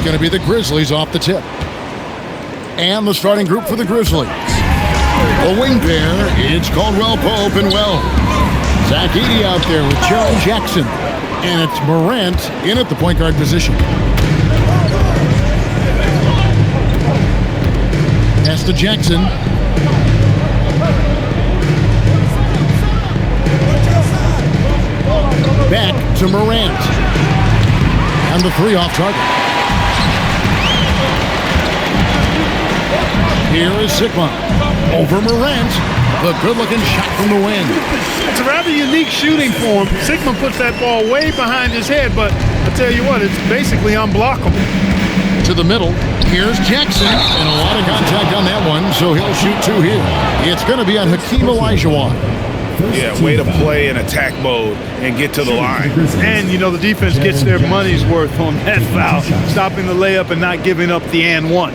going to be the Grizzlies off the tip. And the starting group for the Grizzlies. The wing pair, it's Caldwell Pope and Wells. Zach Edey out there with Jaron Jackson. And it's Morant in at the point guard position. Pass to Jackson. Back to Morant. And the three off target. Here is Sigma. Over Morant. The good-looking shot from the wind. It's a rather unique shooting for him. Sigma puts that ball way behind his head, but I tell you what, it's basically unblockable. To the middle. Here's Jackson. And a lot of contact on that one, so he'll shoot two here. It's going to be on Hakeem Olajuwon. Yeah, way to play in attack mode and get to the line. And, you know, the defense gets their money's worth on that foul, stopping the layup and not giving up the and one.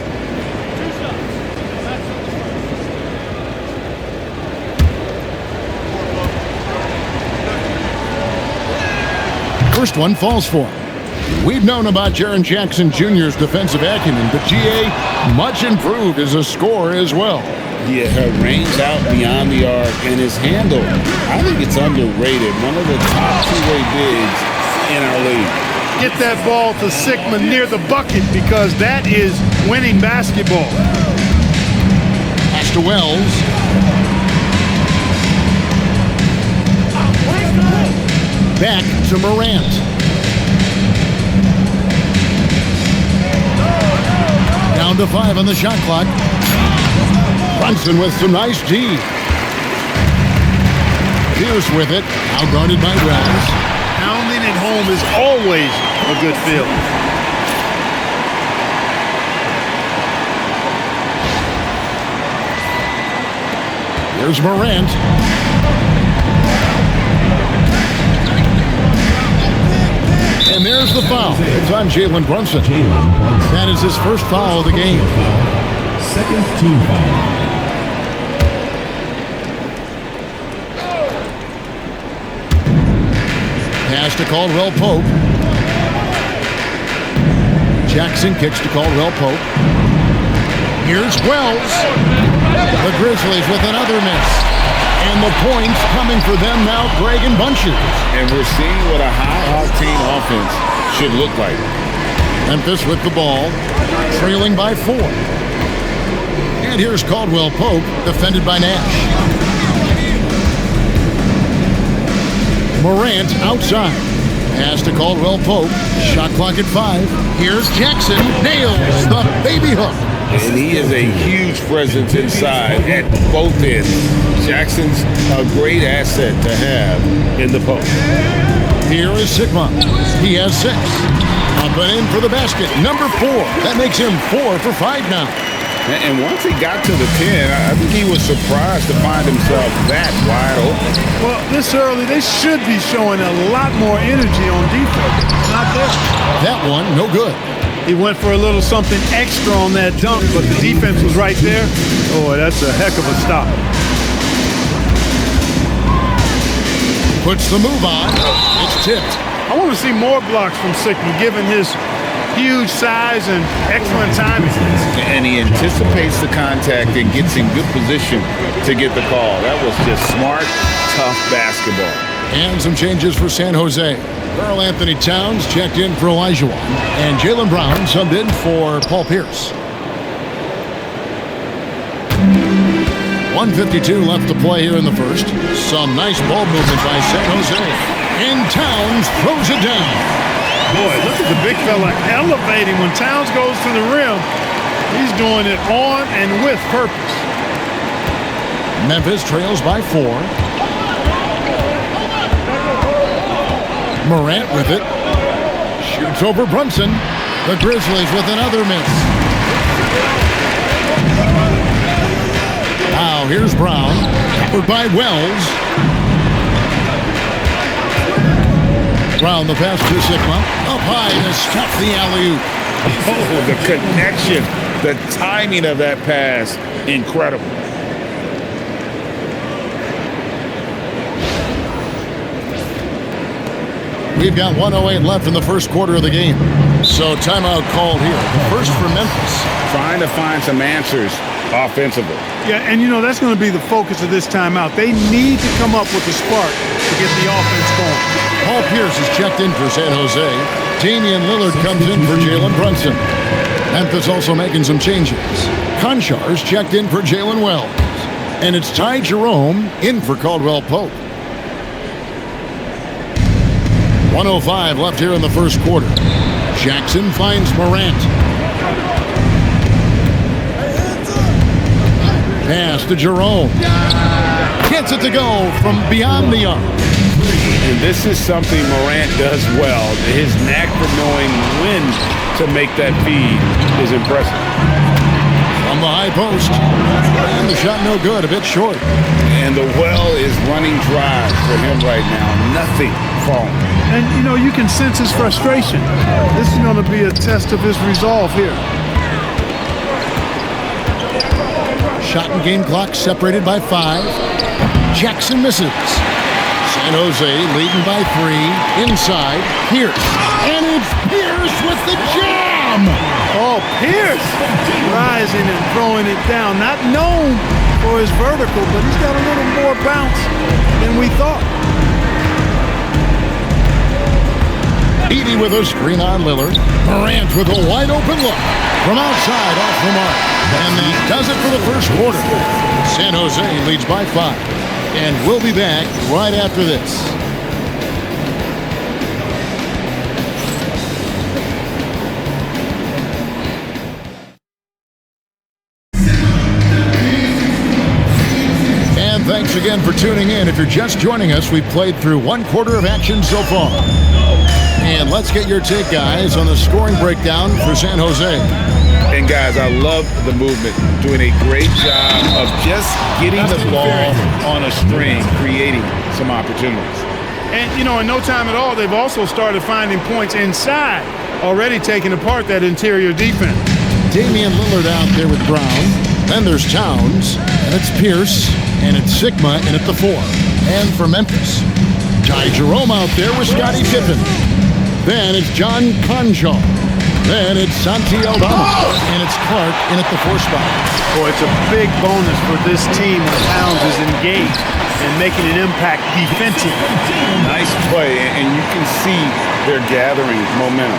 First one falls for him. We've known about Jaron Jackson Jr.'s defensive acumen, but GA much improved as a scorer as well. Yeah, her range out beyond the arc and his handle, I think it's underrated. One of the top two-way bigs in our league. Get that ball to Sigma near the bucket because that is winning basketball. Pass to Wells. Back to Morant. Down to 5 on the shot clock. Brunson with some nice D. Pierce with it. Outguarded by Wells. Pounding it home is always a good feel. Here's Morant. And there's the foul. It's on Jalen Brunson. That is his first foul of the game. Second team foul. Pass to Caldwell Pope. Jackson kicks to Caldwell Pope. Here's Wells. The Grizzlies with another miss. And the points coming for them now, Greg and Bunches. And we're seeing what a high-octane offense should look like. Memphis with the ball, trailing by 4. And here's Caldwell Pope, defended by Nash. Morant outside. Pass to Caldwell Pope. Shot clock at 5. Here's Jackson. Nails the baby hook. And he is a huge presence inside at both ends. Jackson's a great asset to have in the post. Here is Sigma. He has 6. Up and in for the basket. Number 4. That makes him 4 for 5 now. And once he got to the 10, I think he was surprised to find himself that wide open. Well, this early, they should be showing a lot more energy on defense. It's not there. That one, no good. He went for a little something extra on that dunk, but the defense was right there. Boy, that's a heck of a stop. Puts the move on. It's tipped. I want to see more blocks from Sigma, given his huge size and excellent timing. And he anticipates the contact and gets in good position to get the call. That was just smart, tough basketball. And some changes for San Jose. Karl Anthony Towns checked in for Olajuwon. And Jaylen Brown subbed in for Paul Pierce. 1:52 left to play here in the first. Some nice ball movement by San Jose. And Towns throws it down. Boy, look at the big fella elevating when Towns goes to the rim. He's doing it on and with purpose. Memphis trails by 4. Morant with it. Shoots over Brunson. The Grizzlies with another miss. Now here's Brown. Covered by Wells. Brown the pass to Sigma. Up high to stop the alley-oop. Oh, the connection, the timing of that pass, incredible. We've got 1:08 left in the first quarter of the game. So timeout called here. The first for Memphis. Trying to find some answers offensively. Yeah, and that's going to be the focus of this timeout. They need to come up with a spark to get the offense going. Paul Pierce is checked in for San Jose. Damian Lillard comes in for Jalen Brunson. Memphis also making some changes. Conchar's checked in for Jalen Wells. And it's Ty Jerome in for Caldwell Pope. 1:05 left here in the first quarter. Jackson finds Morant. Pass to Jerome. Gets it to go from beyond the arc. And this is something Morant does well. His knack for knowing when to make that feed is impressive. From the high post. And the shot no good, a bit short. And the well is running dry for him right now. Nothing falling. And, you can sense his frustration. This is going to be a test of his resolve here. Shot and game clock separated by 5. Jackson misses. San Jose leading by 3. Inside, Pierce. And it's Pierce with the jam! Oh, Pierce rising and throwing it down. Not known for his vertical, but he's got a little more bounce than we thought. Edey with a screen on Lillard. Morant with a wide open look from outside off the mark. And that does it for the first quarter. San Jose leads by 5. And we'll be back right after this. And thanks again for tuning in. If you're just joining us, we've played through one quarter of action so far. And let's get your take, guys, on the scoring breakdown for San Jose. And, guys, I love the movement. Doing a great job of just getting the ball on a string, creating some opportunities. And, in no time at all, they've also started finding points inside, already taking apart that interior defense. Damian Lillard out there with Brown. Then there's Towns, and it's Pierce, and it's Sigma in at the 4. And for Memphis, Ty Jerome out there with Scottie Pippen. Then it's John Conjal. Then it's Santi Aldama. And it's Clark in at the 4 spot. Boy, it's a big bonus for this team when Towns is engaged and making an impact defensively. Nice play, and you can see they're gathering momentum.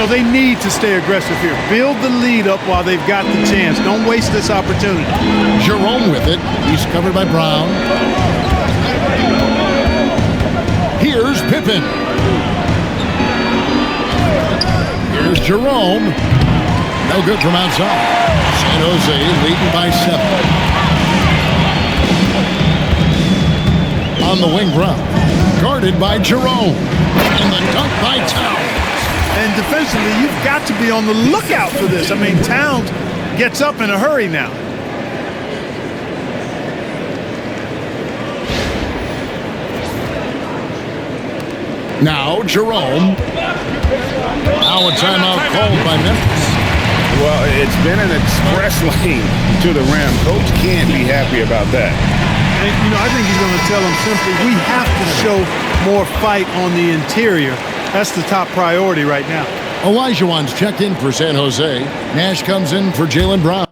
They need to stay aggressive here. Build the lead up while they've got the chance. Don't waste this opportunity. Jerome with it. He's covered by Brown. Here's Pippen. Here's Jerome. No good from outside. San Jose leading by 7. On the wing, Brown. Guarded by Jerome. And the dunk by Towns. And defensively, you've got to be on the lookout for this. Towns gets up in a hurry now. Now Jerome. Now a timeout called by Memphis. Well, it's been an express lane to the rim. Coach can't be happy about that. And, I think he's going to tell them simply, we have to show more fight on the interior. That's the top priority right now. Olajuwon's checked in for San Jose. Nash comes in for Jalen Brown.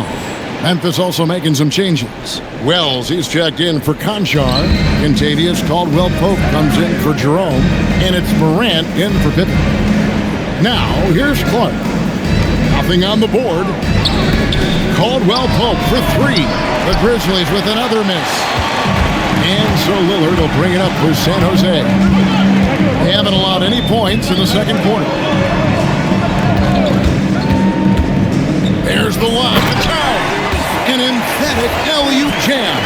Memphis also making some changes. Wells, he's checked in for Conchar. Contavious Caldwell Pope comes in for Jerome. And it's Morant in for Pippen. Now, here's Clark. Nothing on the board. Caldwell Pope for 3. The Grizzlies with another miss. And so Lillard will bring it up for San Jose. They haven't allowed any points in the second quarter. There's the lob to Towns. An emphatic LU jam.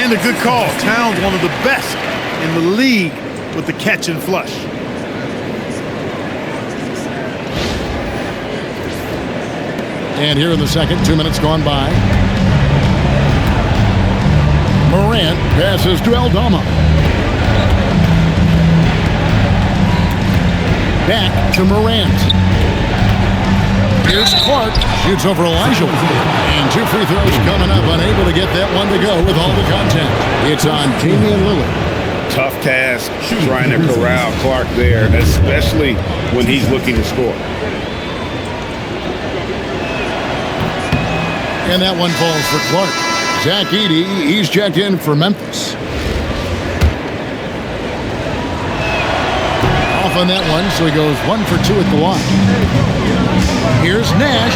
And a good call. Towns, one of the best in the league with the catch and flush. And here in the second, 2 minutes gone by. Morant passes to Aldama. Back to Morant. Here's Clark. Shoots over Elijah. And 2 free throws coming up. Unable to get that one to go with all the contact. It's on Damian Lillard. Tough task trying to corral Clark there, especially when he's looking to score. And that one falls for Clark. Zach Edey, he's checked in for Memphis. Off on that one, so he goes 1 for 2 at the line. Here's Nash.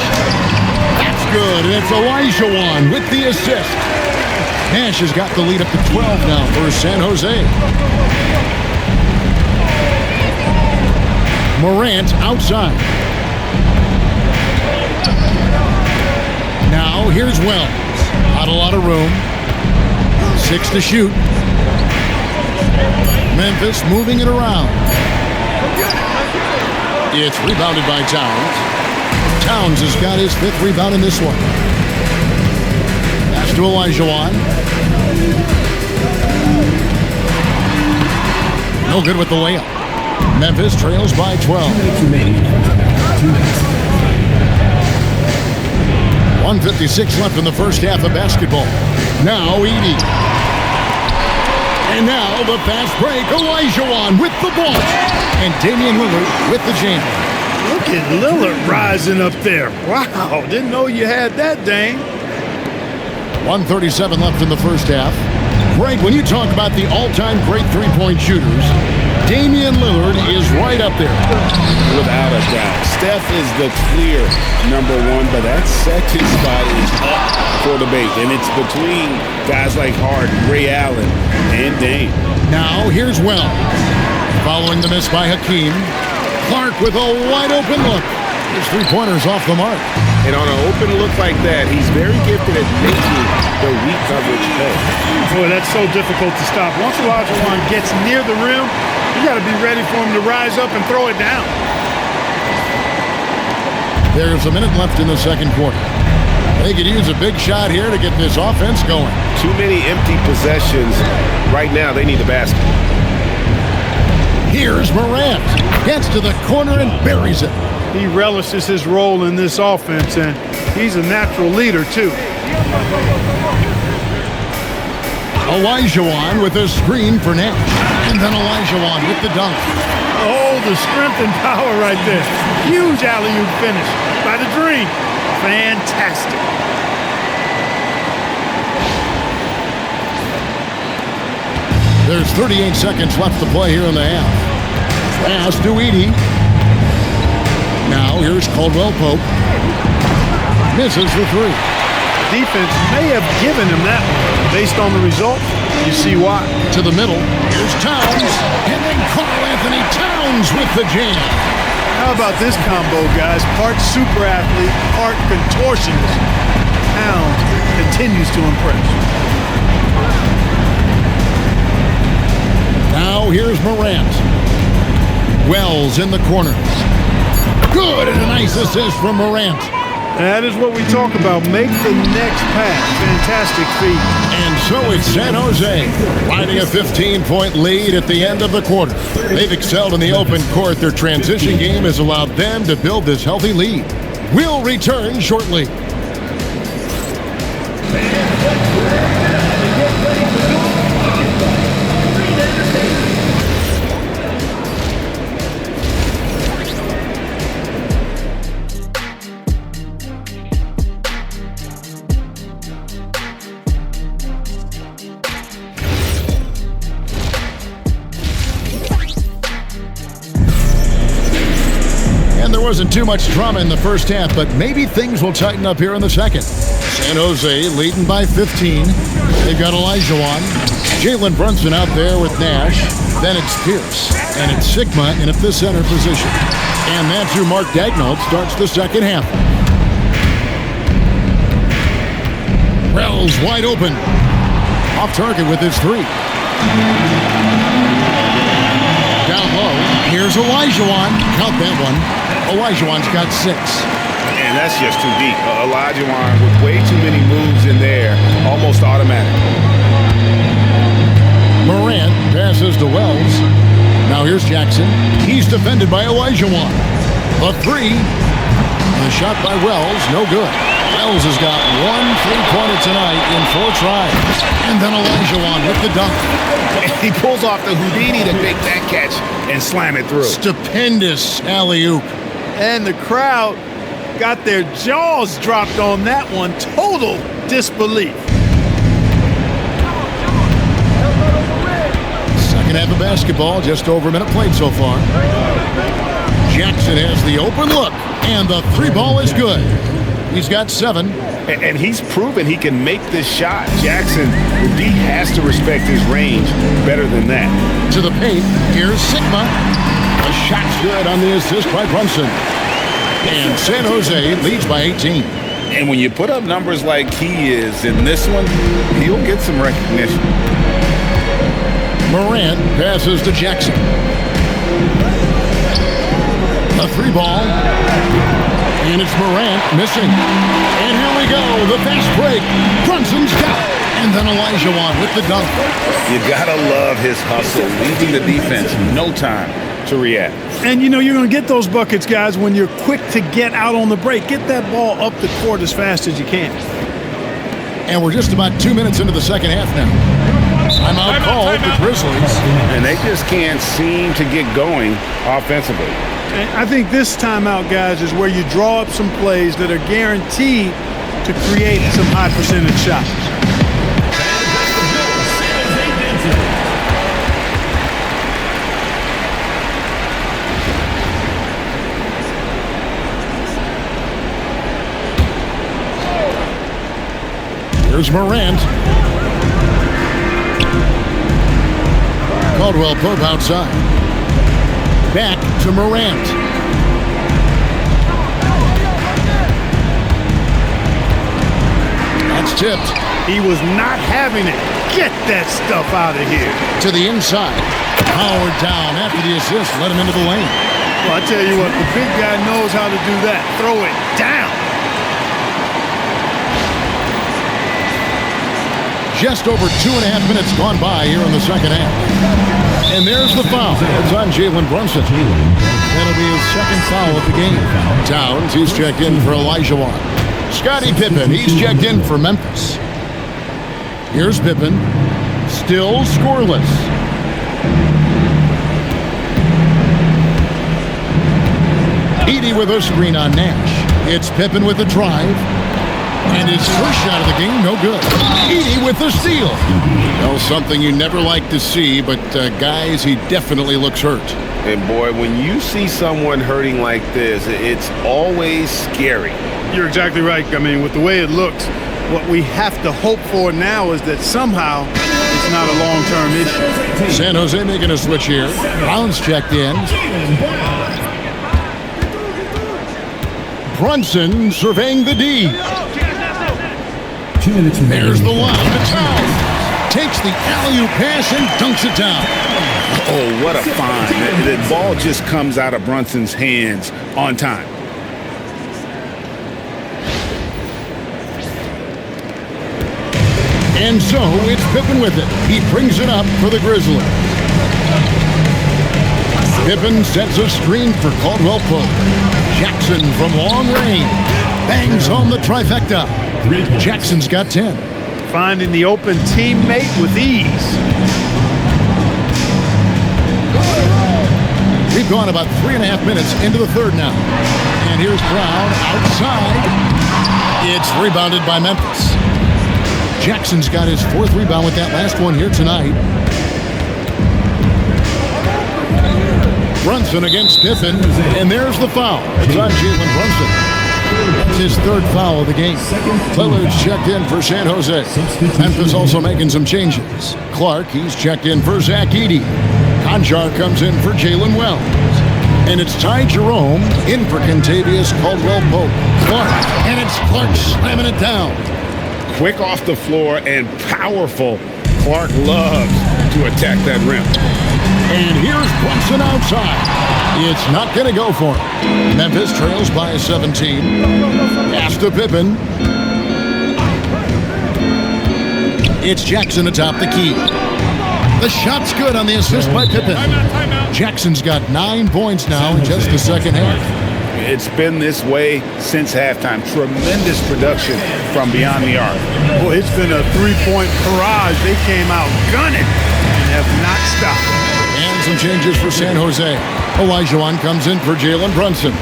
That's good, and it's Elijah with the assist. Nash has got the lead up to 12 now for San Jose. Morant outside. Now here's Wells. Not a lot of room. 6 to shoot. Memphis moving it around. It's rebounded by Towns. Towns has got his 5th rebound in this one. Pass to Elijah. No good with the layup. Memphis trails by 12. 1:56 left in the first half of basketball. Now Edey. And now the fast break. Elijah with the ball. And Damian Lillard with the jam. Look at Lillard rising up there. Wow, didn't know you had that, Dame. 1:37 left in the first half. Greg, when you talk about the all-time great three-point shooters, Damian Lillard is right up there. Without a doubt. Steph is the clear number 1, but that second spot is up for debate. And it's between guys like Harden, Ray Allen, and Dame. Now here's Wells. Following the miss by Hakeem. Clark with a wide-open look. His three-pointer's off the mark. And on an open look like that, he's very gifted at making the weak coverage pay. Boy, that's so difficult to stop. Once Olajuwon gets near the rim, you got to be ready for him to rise up and throw it down. There's a minute left in the second quarter. They could use a big shot here to get this offense going. Too many empty possessions. Right now, they need a basket. Here's Morant. Gets to the corner and buries it. He relishes his role in this offense, and he's a natural leader, too. Elijah with a screen for Nash. And then Elijah with the dunk. Oh, the strength and power right there. Huge alley-oop finish by the Dream. Fantastic. There's 38 seconds left to play here in the half. Pass to Edey. Now here's Caldwell Pope. Misses the 3. Defense may have given him that one. Based on the result, you see why. To the middle. Here's Towns. And then Karl Anthony Towns with the jam. How about this combo, guys? Part super athlete, part contortionist. Towns continues to impress. Now here's Morant. Wells in the corner. Good, and a nice assist from Morant. That is what we talk about. Make the next pass. Fantastic feat. And so it's San Jose, riding a 15-point lead at the end of the quarter. They've excelled in the open court. Their transition game has allowed them to build this healthy lead. We'll return shortly. Wasn't too much drama in the first half, but maybe things will tighten up here in the second. San Jose leading by 15. They've got Elijah Jalen Brunson out there with Nash. Then it's Pierce. And it's Sigma in at the center position. And that's who Mark Daigneault starts the second half. Wells wide open. Off target with his 3. Down low. Here's Elijah Count that one. Elijah's got 6. And that's just too deep. Elijah with way too many moves in there, almost automatic. Morant passes to Wells. Now here's Jackson. He's defended by Elijah. The 3. the shot by Wells, no good. Wells has got 1 3-pointer tonight in 4 tries. And then Olajuwon with the dunk. He pulls off the Houdini to make that catch and slam it through. Stupendous alley-oop. And the crowd got their jaws dropped on that one. Total disbelief. Second half of basketball, just over a minute played so far. Jackson has the open look, and the 3-ball is good. He's got 7. And he's proven he can make this shot. Jackson, the D has to respect his range better than that. To the paint, here's Sigma. The shot's good on the assist by Brunson. And San Jose leads by 18. And when you put up numbers like he is in this one, he'll get some recognition. Morant passes to Jackson. A 3-ball. And it's Morant missing. And here we go, the fast break. Brunson's got it. And then Olajuwon with the dunk. You gotta love his hustle, leaving the defense no time to react. And you know you're going to get those buckets, guys, when you're quick to get out on the break. Get that ball up the court as fast as you can. And we're just about 2 minutes into the second half now. Timeout called the Grizzlies. And they just can't seem to get going offensively. And I think this timeout, guys, is where you draw up some plays that are guaranteed to create some high percentage shots. Here's Morant. Caldwell Pope outside. Back to Morant. That's tipped. He was not having it. Get that stuff out of here. To the inside. Powered down after the assist. Let him into the lane. Well, I tell you what, the big guy knows how to do that. Throw it down. Just over 2.5 minutes gone by here in the second half. And there's the foul. It's on Jalen Brunson. That'll be his second foul of the game. Towns, he's checked in for Olajuwon. Scottie Pippen, he's checked in for Memphis. Here's Pippen. Still scoreless. Edey with a screen on Nash. It's Pippen with a drive. And his first shot of the game, no good. Edey with the steal. Well, something you never like to see, but guys, he definitely looks hurt. And boy, when you see someone hurting like this, it's always scary. You're exactly right. I mean, with the way it looks, what we have to hope for now is that somehow it's not a long-term issue. San Jose making a switch here. Brown's checked in. Brunson surveying the D. 2 minutes remaining. There's the line to Towns. Takes the alley-oop pass and dunks it down. Oh, what a find. The ball just comes out of Brunson's hands on time. And so it's Pippen with it. He brings it up for the Grizzlies. Pippen sets a screen for Caldwell Pope. Jackson from long range bangs home the trifecta. Jackson's got 10. Finding the open teammate with ease. We've gone about 3.5 minutes into the third now. And here's Brown outside. It's rebounded by Memphis. Jackson's got his 4th rebound with that last one here tonight. Brunson against Pippen, and there's the foul. It's on Jalen Brunson. That's his 3rd foul of the game. Lillard's checked in for San Jose. Memphis also making some changes. Clark, he's checked in for Zach Edey. Conjar comes in for Jalen Wells. And it's Ty Jerome in for Kentavious Caldwell Pope. Clark, and it's Clark slamming it down. Quick off the floor and powerful. Clark loves to attack that rim. And here's Brunson outside. It's not going to go for him. Memphis trails by 17. Pass to Pippen. It's Jackson atop the key. The shot's good on the assist by Pippen. Jackson's got 9 points now in just the second half. It's been this way since halftime. Tremendous production from beyond the arc. Boy, it's been a three-point barrage. They came out gunning and have not stopped. And some changes for San Jose. Olajuwon comes in for Jalen Brunson.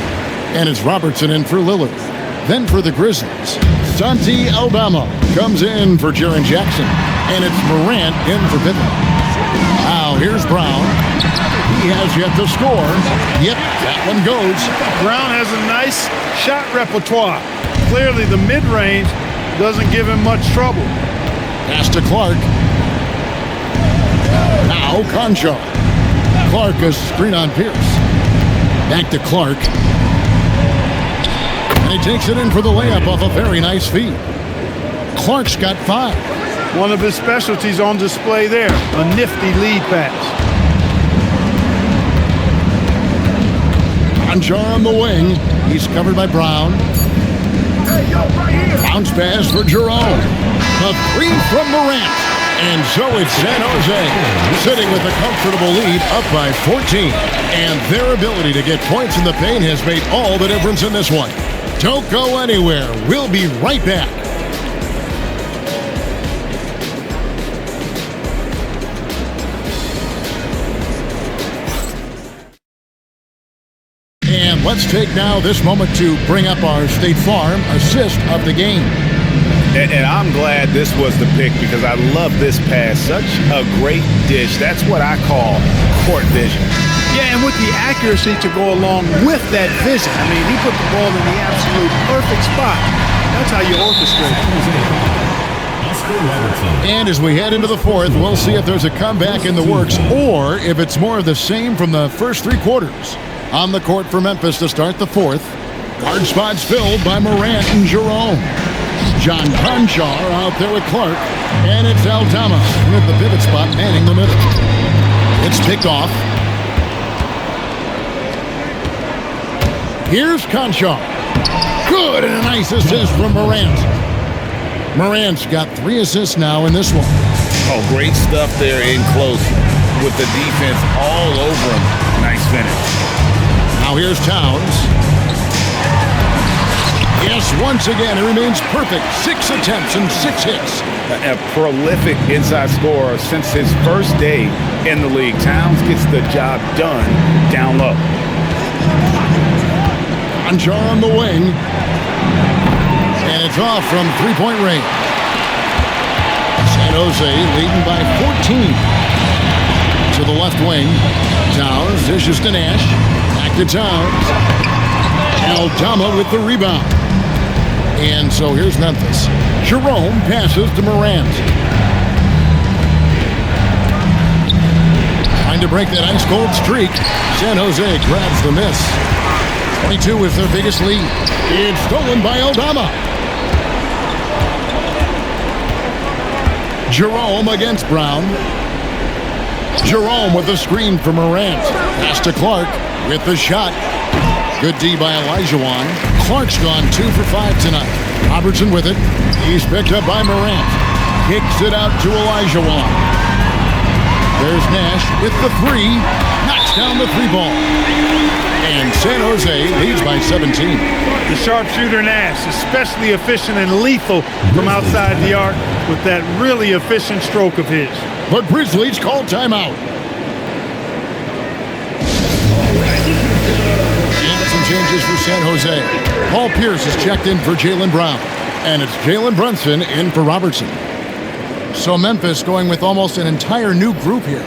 And it's Robertson in for Lillard. Then for the Grizzlies, Santi Aldama comes in for Jaren Jackson. And it's Morant in for Pippen. Now here's Brown. He has yet to score. Yep, that one goes. Brown has a nice shot repertoire. Clearly the mid-range doesn't give him much trouble. Pass to Clark. Now Concho. Clark a screen on Pierce. Back to Clark. And he takes it in for the layup off a very nice feed. Clark's got 5. One of his specialties on display there. A nifty lead pass. Concho on the wing. He's covered by Brown. Bounce pass for Jerome. A 3 from Morant. And so it's San Jose sitting with a comfortable lead up by 14. And their ability to get points in the paint has made all the difference in this one. Don't go anywhere. We'll be right back. And let's take now this moment to bring up our State Farm assist of the game. And I'm glad this was the pick because I love this pass. Such a great dish. That's what I call court vision. Yeah, and with the accuracy to go along with that vision. I mean, he put the ball in the absolute perfect spot. That's how you orchestrate it. And as we head into the fourth, we'll see if there's a comeback in the works or if it's more of the same from the first 3 quarters. On the court for Memphis to start the fourth. Guard spots filled by Morant and Jerome. John Conchar out there with Clark. And it's Aldama with the pivot spot manning the middle. It's picked off. Here's Conchar. Good, and a nice assist from Morant. Morant's got 3 assists now in this one. Oh, great stuff there in close with the defense all over him. Nice finish. Now here's Towns. Yes, once again, it remains perfect. 6 attempts and 6 hits. A prolific inside scorer since his first day in the league. Towns gets the job done down low. Conchar on the wing. And it's off from 3-point range. San Jose leading by 14. To the left wing. Towns dishes to Nash. Back to Towns. Aldama with the rebound. And so here's Memphis. Jerome passes to Morant. Trying to break that ice-cold streak. San Jose grabs the miss. 22 is their biggest lead. It's stolen by Aldama. Jerome against Brown. Jerome with the screen for Morant. Pass to Clark with the shot. Good D by Olajuwon. Clark's gone 2 for 5 tonight. Robertson with it. He's picked up by Morant. Kicks it out to Olajuwon. There's Nash with the 3. Knocks down the 3 ball. And San Jose leads by 17. The sharpshooter Nash, especially efficient and lethal from outside the arc with that really efficient stroke of his. But Grizzlies call timeout. And some changes for San Jose. Paul Pierce is checked in for Jaylen Brown. And it's Jalen Brunson in for Robertson. So Memphis going with almost an entire new group here.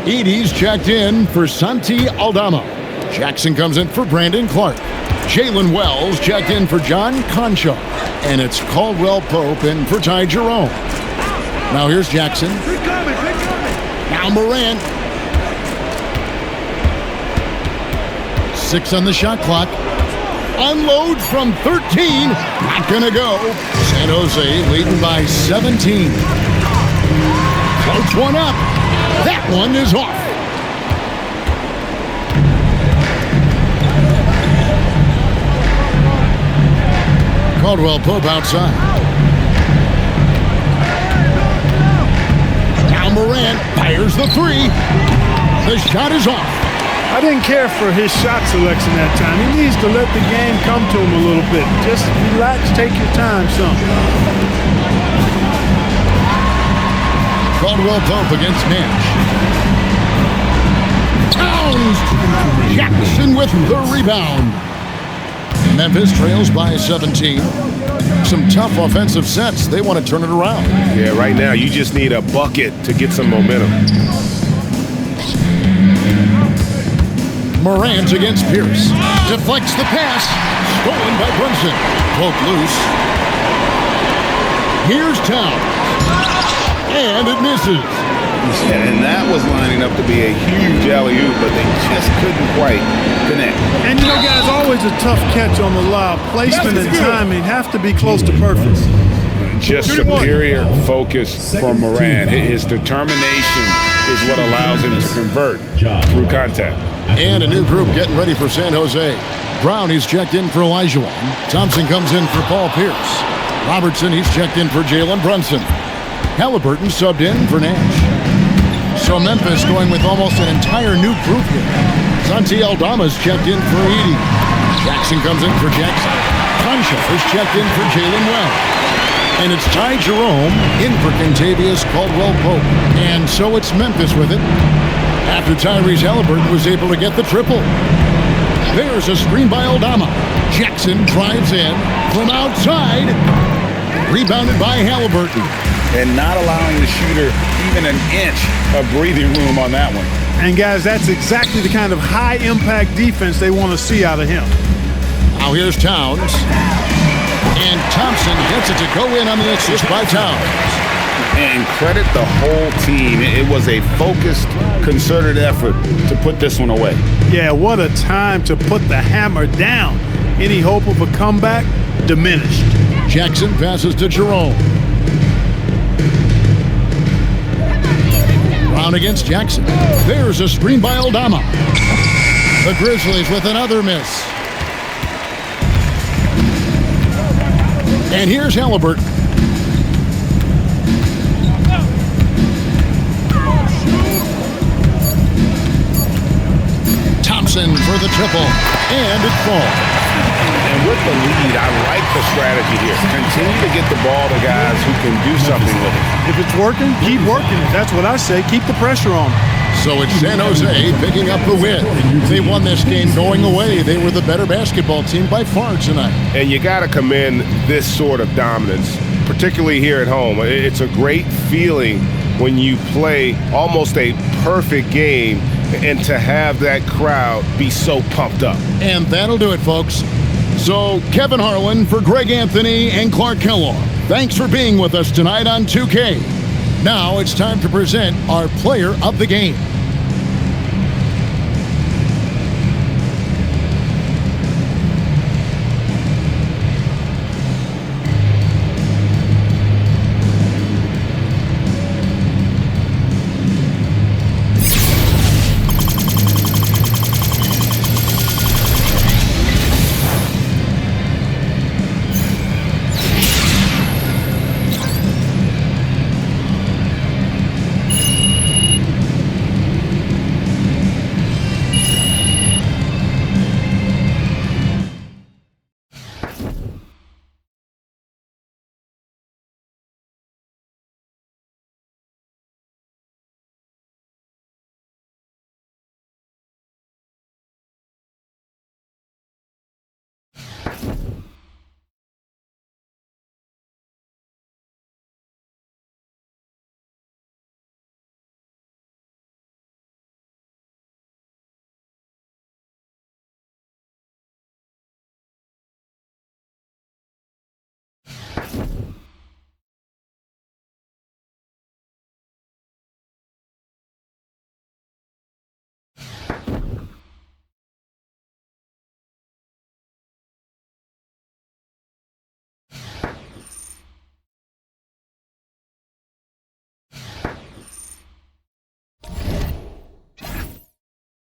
Edey's checked in for Santi Aldama. Jackson comes in for Brandon Clark. Jalen Wells checked in for John Concho. And it's Caldwell Pope in for Ty Jerome. Now here's Jackson. Now Morant. 6 on the shot clock. Unloads from 13. Not gonna go. San Jose leading by 17. Floats one up. That one is off. Caldwell Pope outside. Now Morant fires the 3. The shot is off. I didn't care for his shot selection that time. He needs to let the game come to him a little bit. Just relax, take your time some. Caldwell Pope against Nash. Towns! Jackson with the rebound. Memphis trails by 17. Some tough offensive sets. They want to turn it around. Yeah, right now you just need a bucket to get some momentum. Morant against Pierce. Deflects the pass. Stolen by Brunson. Poke loose. Here's Towns. And it misses. Yeah, and that was lining up to be a huge alley-oop, but they just couldn't quite connect. And you know, guys, always a tough catch on the lob. Placement and timing have to be close to perfect. Just superior focus from Morant. His determination is what allows him to convert through contact. And a new group getting ready for San Jose. Brown, he's checked in for Elijah. Thompson comes in for Paul Pierce. Robertson, he's checked in for Jalen Brunson. Halliburton subbed in for Nash. So Memphis going with almost an entire new group here. Santi Aldama's checked in for Edey. Jackson comes in for Jackson. Concha is checked in for Jalen Well. And it's Ty Jerome in for Kentavious Caldwell-Pope. And so it's Memphis with it. After Tyrese Halliburton was able to get the triple. There's a screen by Aldama. Jackson drives in from outside. Rebounded by Halliburton. And not allowing the shooter even an inch of breathing room on that one. And guys, that's exactly the kind of high-impact defense they want to see out of him. Now here's Towns. And Thompson gets it to go in on the assist by Towns. And credit the whole team. It was a focused, concerted effort to put this one away. Yeah, what a time to put the hammer down. Any hope of a comeback? Diminished. Jackson passes to Jerome. Brown against Jackson. There's a screen by Aldama. The Grizzlies with another miss. And here's Halliburton. Thompson for the triple. And it falls. And with the lead, I like the strategy here. Continue to get the ball to guys who can do something with it. If it's working, keep working it. That's what I say. Keep the pressure on. So it's San Jose picking up the win. They won this game going away. They were the better basketball team by far tonight. And you got to commend this sort of dominance, particularly here at home. It's a great feeling when you play almost a perfect game and to have that crowd be so pumped up. And that'll do it, folks. So Kevin Harlan for Greg Anthony and Clark Kellogg. Thanks for being with us tonight on 2K. Now it's time to present our player of the game.